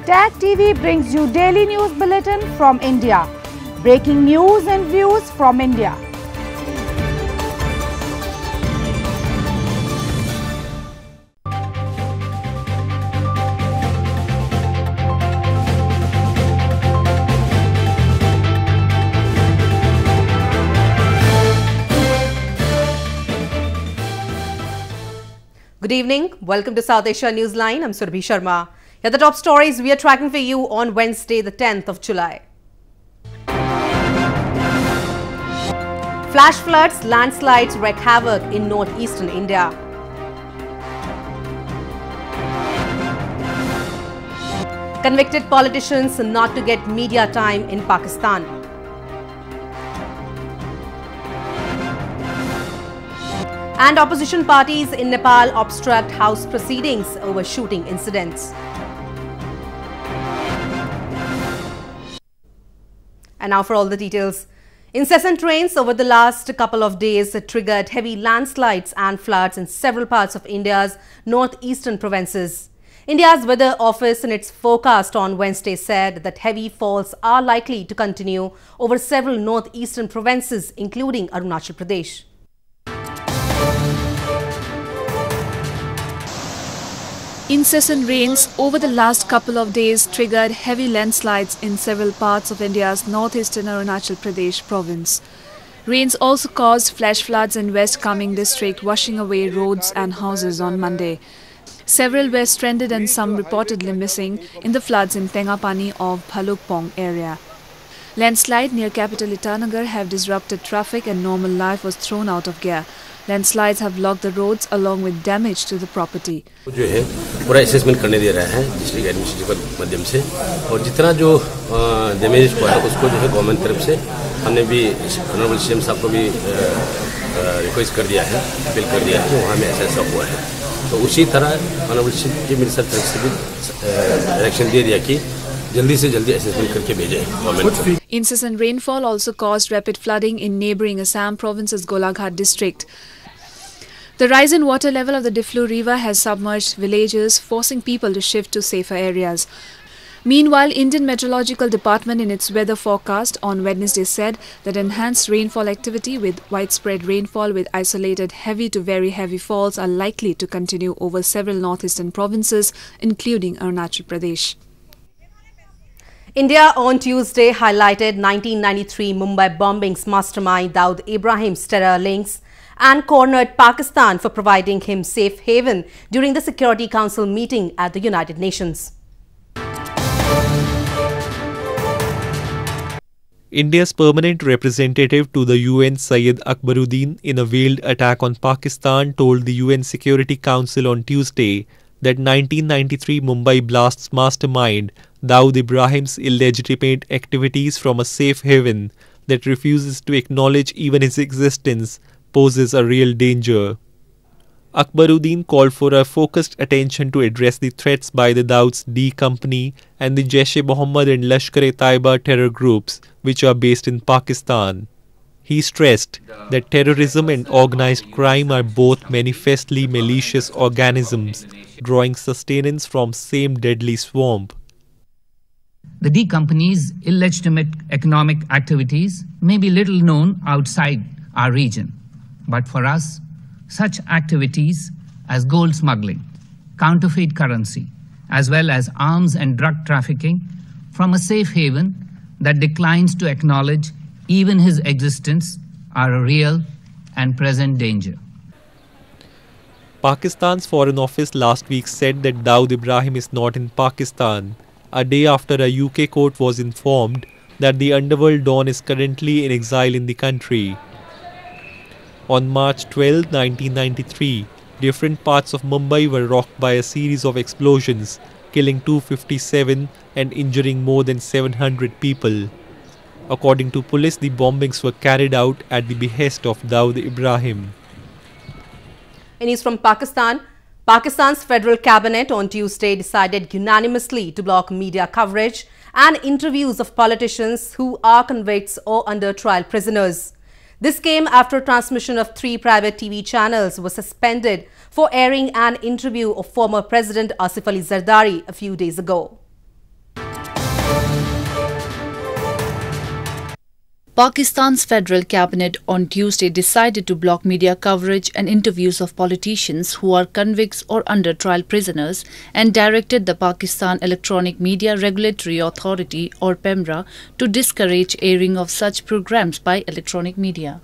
Tag TV brings you daily news bulletin from India. Breaking news and views from India. Good evening. Welcome to South Asia Newsline. I'm Surabhi Sharma. Here are the top stories we are tracking for you on Wednesday, the 10th of July. Flash floods, landslides wreak havoc in northeastern India. Convicted politicians not to get media time in Pakistan. And opposition parties in Nepal obstruct House proceedings over shooting incidents. And now for all the details. Incessant rains over the last couple of days triggered heavy landslides and floods in several parts of India's northeastern provinces. India's Weather Office in its forecast on Wednesday said that heavy falls are likely to continue over several northeastern provinces, including Arunachal Pradesh. Incessant rains over the last couple of days triggered heavy landslides in several parts of India's northeastern Arunachal Pradesh province. Rains also caused flash floods in West Kameng district, washing away roads and houses on Monday. Several were stranded and some reportedly missing in the floods in Tengapani of Bhalukpong area. Landslide near capital Itanagar have disrupted traffic and normal life was thrown out of gear. Landslides have blocked the roads along with damage to the property. जो है पूरा assessment करने दे रहा है district administrative माध्यम से और जितना जो डैमेज हुआ है उसको जो है गवर्नमेंट तरफ से हमने भी ऑनरेबल सीएम साहब को भी रिक्वेस्ट कर दिया है, अपील कर दिया है, वहाँ में ऐसा हुआ है तो उसी तरह ऑनरेबल चीफ मिनिस्टर तरफ से भी डायरेक्शन दे दिया कि जल्दी से जल्दी असेसमेंट करके भेजें गवर्नमेंट को. Incessant rainfall also caused rapid flooding in neighbouring Assam province's Golaghat district. The rise in water level of the Diflu river has submerged villages, forcing people to shift to safer areas. Meanwhile, Indian Meteorological Department in its weather forecast on Wednesday said that enhanced rainfall activity with widespread rainfall with isolated heavy to very heavy falls are likely to continue over several northeastern provinces, including Arunachal Pradesh. India on Tuesday highlighted 1993 Mumbai bombings mastermind Dawood Ibrahim's terror links and cornered Pakistan for providing him safe haven during the Security Council meeting at the United Nations. India's permanent representative to the UN, Syed Akbaruddin, in a veiled attack on Pakistan, told the UN Security Council on Tuesday that 1993 Mumbai blasts mastermind Dawood Ibrahim's illegitimate activities from a safe haven that refuses to acknowledge even his existence poses a real danger. Akbaruddin called for a focused attention to address the threats by the Dawood's D Company and the Jaish-e-Mohammed and Lashkar-e-Taiba terror groups which are based in Pakistan. He stressed that terrorism and organized crime are both manifestly malicious organisms drawing sustenance from same deadly swamp. The D Company's illegitimate economic activities may be little known outside our region, but for us, such activities as gold smuggling, counterfeit currency, as well as arms and drug trafficking from a safe haven that declines to acknowledge even his existence are a real and present danger. Pakistan's Foreign Office last week said that Dawood Ibrahim is not in Pakistan, a day after a UK court was informed that the underworld Don is currently in exile in the country. On March 12, 1993, different parts of Mumbai were rocked by a series of explosions, killing 257 and injuring more than 700 people. According to police, the bombings were carried out at the behest of Dawood Ibrahim. In news from Pakistan, Pakistan's federal cabinet on Tuesday decided unanimously to block media coverage and interviews of politicians who are convicts or under trial prisoners. This came after transmission of 3 private TV channels was suspended for airing an interview of former President Asif Ali Zardari a few days ago. Pakistan's federal cabinet on Tuesday decided to block media coverage and interviews of politicians who are convicts or under trial prisoners and directed the Pakistan Electronic Media Regulatory Authority or PEMRA to discourage airing of such programs by electronic media.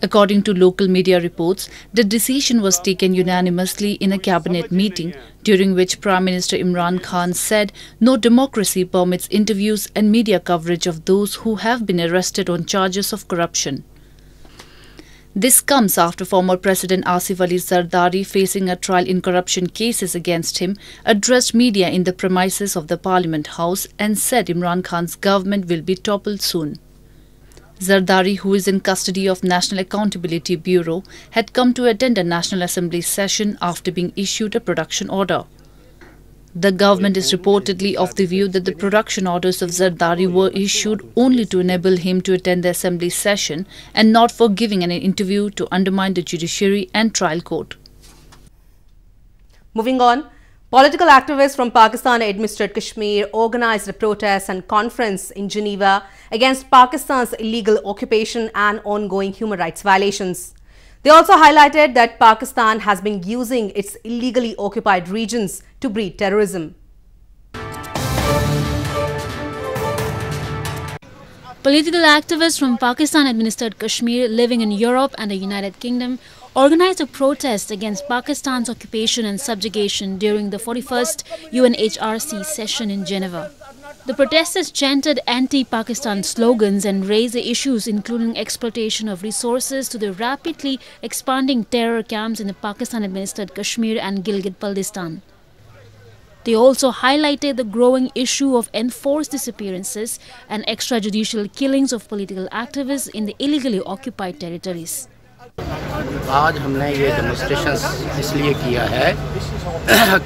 According to local media reports, the decision was taken unanimously in a cabinet meeting, during which Prime Minister Imran Khan said no democracy permits interviews and media coverage of those who have been arrested on charges of corruption. This comes after former President Asif Ali Zardari, facing a trial in corruption cases against him, addressed media in the premises of the Parliament House and said Imran Khan's government will be toppled soon. Zardari, who is in custody of National Accountability Bureau, had come to attend a National Assembly session after being issued a production order. The government is reportedly of the view that the production orders of Zardari were issued only to enable him to attend the Assembly session and not for giving an interview to undermine the judiciary and trial court. Moving on. Political activists from Pakistan-administered Kashmir organized a protest and conference in Geneva against Pakistan's illegal occupation and ongoing human rights violations. They also highlighted that Pakistan has been using its illegally occupied regions to breed terrorism. Political activists from Pakistan-administered Kashmir living in Europe and the United Kingdom organized a protest against Pakistan's occupation and subjugation during the 41st UNHRC session in Geneva. The protesters chanted anti-Pakistan slogans and raised the issues including exploitation of resources to the rapidly expanding terror camps in the Pakistan-administered Kashmir and Gilgit-Baltistan. They also highlighted the growing issue of enforced disappearances and extrajudicial killings of political activists in the illegally occupied territories. आज हमने ये demonstrations इसलिए किया है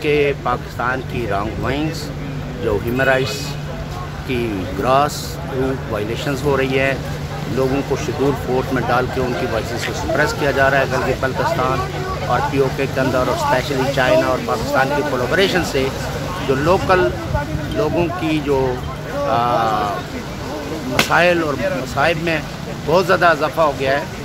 कि पाकिस्तान की wrong वाइंग्स जो human rights की ग्रास रूट वायलेशंस हो रही है, लोगों को शेड्यूल फोर्स में डाल के उनकी वॉइसेस को सप्रेस किया जा रहा है गिलगित बल्तिस्तान और पीओके के अंदर, और स्पेशली चाइना और पाकिस्तान की कोलैबोरेशन से जो लोकल लोगों की जो मसाइल और मसाइब में बहुत ज़्यादा इजाफा हो गया है.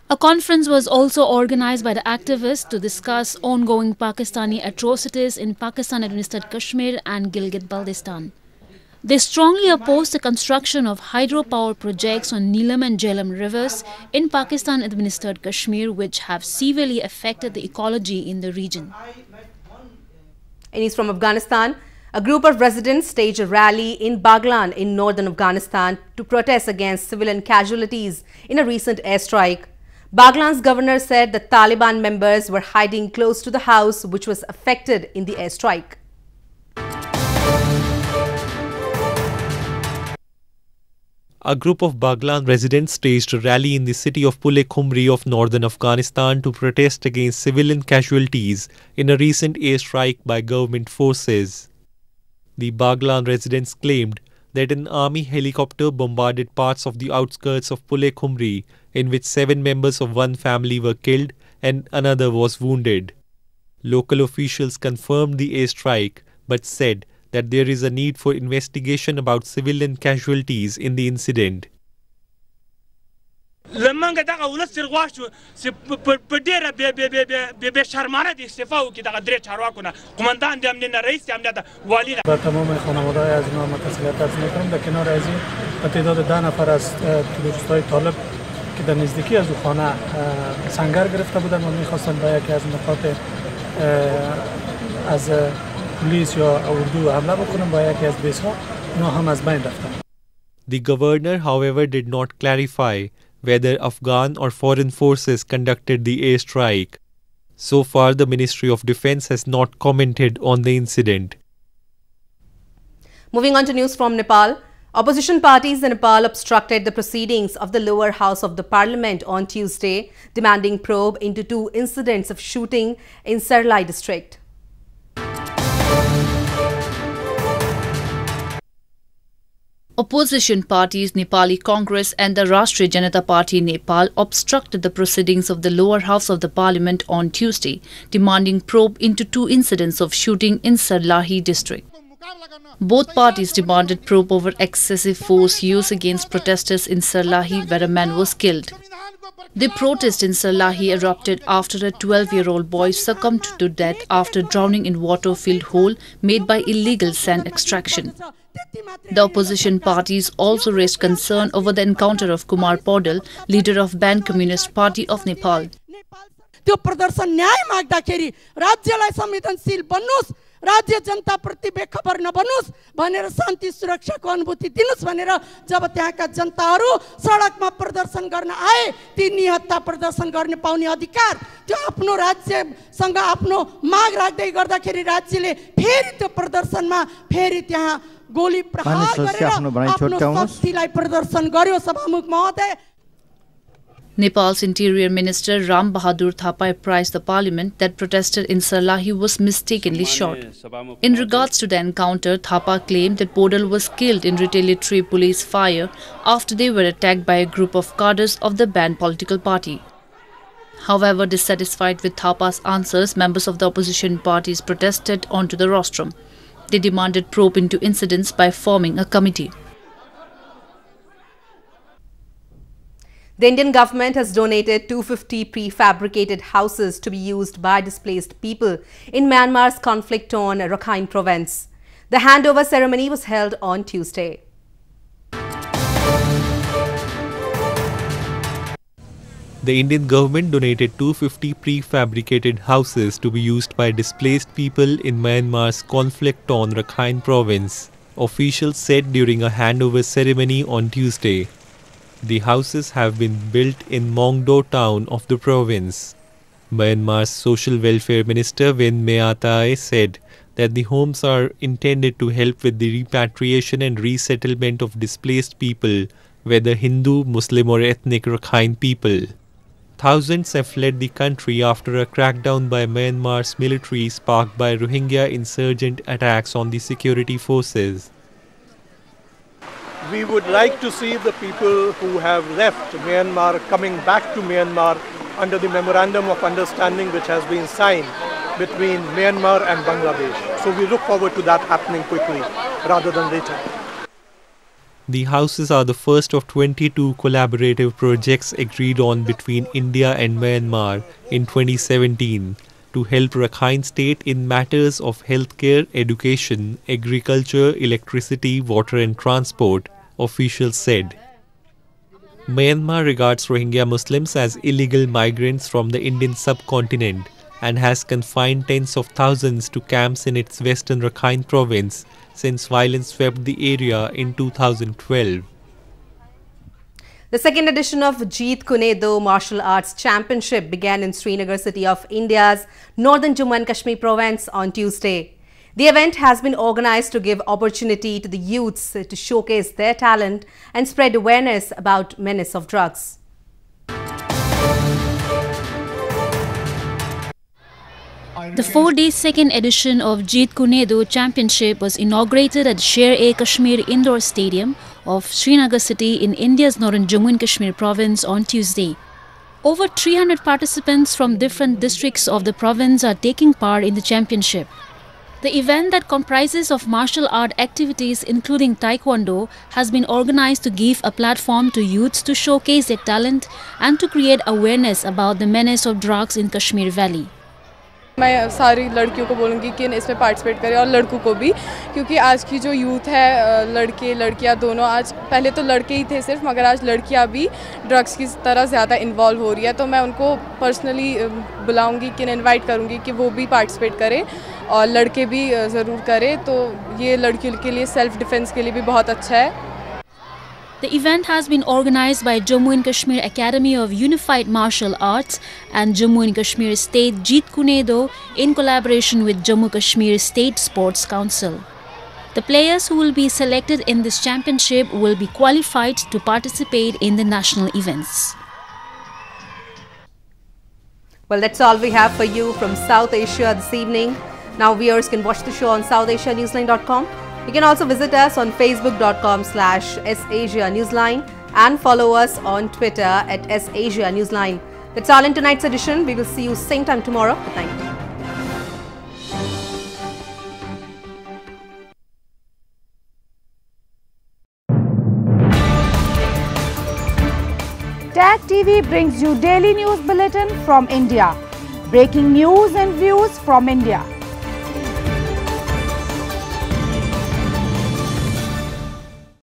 A conference was also organized by the activists to discuss ongoing Pakistani atrocities in Pakistan-administered Kashmir and Gilgit-Baltistan. They strongly opposed the construction of hydropower projects on Neelam and Jhelum rivers in Pakistan-administered Kashmir, which have severely affected the ecology in the region. In news from Afghanistan, a group of residents staged a rally in Baghlan in northern Afghanistan to protest against civilian casualties in a recent airstrike. Baghlan's governor said the Taliban members were hiding close to the house which was affected in the airstrike. A group of Baghlan residents staged a rally in the city of Pule Khumri of northern Afghanistan to protest against civilian casualties in a recent airstrike by government forces. The Baghlan residents claimed that an army helicopter bombarded parts of the outskirts of Pule Khumri, in which 7 members of one family were killed and another was wounded. Local officials confirmed the airstrike but said that there is a need for investigation about civilian casualties in the incident. لمنګ دغه ولسر غواړو چې په ډیره به شرمانه د استعفا وکړي دغه درې چارواکونه قومندان د امنیت رئیس امنیت والی با تمام خانواده‌های از اینا متاسفانه عرض می‌کنم در کنار از این تعداد 10 نفر از تروریست‌های طالب که در نزدیکی از خانه سنگر گرفته بودند و می‌خواستند به یکی از نقاط از پلیس یا اردو حمله بکنند با یکی از بیس‌ها اینا هم از بین رفتند. The governor, however, did not clarify whether Afghan or foreign forces conducted the airstrike. So far, the Ministry of Defence has not commented on the incident. Moving on to news from Nepal. Opposition parties in Nepal obstructed the proceedings of the lower house of the parliament on Tuesday, demanding probe into 2 incidents of shooting in Sarlai district. Opposition parties Nepali Congress and the Rashtriya Janata Party Nepal obstructed the proceedings of the lower house of the parliament on Tuesday, demanding probe into 2 incidents of shooting in Sarlahi district. Both parties demanded probe over excessive force used against protesters in Sarlahi, where a man was killed. The protest in Sarlahi erupted after a 12-year-old boy succumbed to death after drowning in water-filled hole made by illegal sand extraction. The opposition parties also raised concern over the encounter of Kumar Paudel, leader of banned Communist Party of Nepal. त्यो प्रदर्शन न्याय माग्दाखेरि राज्यलाई संवेदनशील बन्नुस्, राज्य जनता प्रति बेखबर नबन्नुस् भनेर शान्ति सुरक्षाको अनुभूति दिनुस् भनेर जब त्यहाँका जनताहरू सडकमा प्रदर्शन गर्न आए, ती निहत्ता प्रदर्शन गर्ने पाउने अधिकार त्यो आफ्नो राज्यसँग आफ्नो माग राख्दै गर्दाखेरि राज्यले फेरि त्यो प्रदर्शनमा फेरि त्यहाँ गोली प्रहार गरेर आफ्नो शक्तिलाई प्रदर्शन गर्यो। सभामुख महोदय, Nepal's Interior Minister Ram Bahadur Thapa apprised the parliament that protester in Sarlahi was mistakenly shot. In regards to the encounter, Thapa claimed that Paudel was killed in retaliatory police fire after they were attacked by a group of cadres of the banned political party. However, dissatisfied with Thapa's answers, members of the opposition parties protested onto the rostrum. They demanded probe into incidents by forming a committee. The Indian government has donated 250 prefabricated houses to be used by displaced people in Myanmar's conflict-torn Rakhine province. The handover ceremony was held on Tuesday. The Indian government donated 250 prefabricated houses to be used by displaced people in Myanmar's conflict-torn Rakhine province, officials said during a handover ceremony on Tuesday. The houses have been built in Mongdo town of the province. Myanmar's Social Welfare Minister Wen Meatai said that the homes are intended to help with the repatriation and resettlement of displaced people, whether Hindu, Muslim or ethnic Rakhine people. Thousands have fled the country after a crackdown by Myanmar's military sparked by Rohingya insurgent attacks on the security forces. We would like to see the people who have left Myanmar coming back to Myanmar under the Memorandum of Understanding which has been signed between Myanmar and Bangladesh. So we look forward to that happening quickly rather than later. The houses are the first of 22 collaborative projects agreed on between India and Myanmar in 2017 to help Rakhine State in matters of healthcare, education, agriculture, electricity, water and transport, officials said. Myanmar regards Rohingya Muslims as illegal migrants from the Indian subcontinent and has confined tens of thousands to camps in its western Rakhine province since violence swept the area in 2012. The second edition of Jeet Kune Do Martial Arts Championship began in Srinagar city of India's northern Jammu and Kashmir province on Tuesday. The event has been organized to give opportunity to the youths to showcase their talent and spread awareness about menace of drugs. The 4-day second edition of Jeet Kune Do Championship was inaugurated at Sher-e-Kashmir Indoor Stadium of Srinagar city in India's northern Jammu and Kashmir province on Tuesday. Over 300 participants from different districts of the province are taking part in the championship. The event, that comprises of martial art activities including Taekwondo, has been organized to give a platform to youths to showcase their talent and to create awareness about the menace of drugs in Kashmir Valley. मैं सारी लड़कियों को बोलूँगी कि इसमें participate करें और लड़कों को भी, क्योंकि आज की जो यूथ है, लड़के लड़कियाँ दोनों, आज पहले तो लड़के ही थे सिर्फ, मगर आज लड़कियाँ भी ड्रग्स की तरह ज़्यादा इन्वॉल्व हो रही है। तो मैं उनको पर्सनली बुलाऊँगी कि इनवाइट करूँगी कि वो भी पार्टिसिपेट करें और लड़के भी ज़रूर करें। तो ये लड़कियों के लिए सेल्फ डिफेंस के लिए भी बहुत अच्छा है। The event has been organized by Jammu and Kashmir Academy of Unified Martial Arts and Jammu and Kashmir State Jeet Kune Do in collaboration with Jammu Kashmir State Sports Council. The players who will be selected in this championship will be qualified to participate in the national events. Well, that's all we have for you from South Asia this evening. Now viewers can watch the show on southasianewsline.com. You can also visit us on facebook.com/SAsiaNewsline and follow us on Twitter at @SAsiaNewsline. That's all in tonight's edition. We will see you same time tomorrow. Good night. Tag TV brings you daily news bulletin from India. Breaking news and views from India.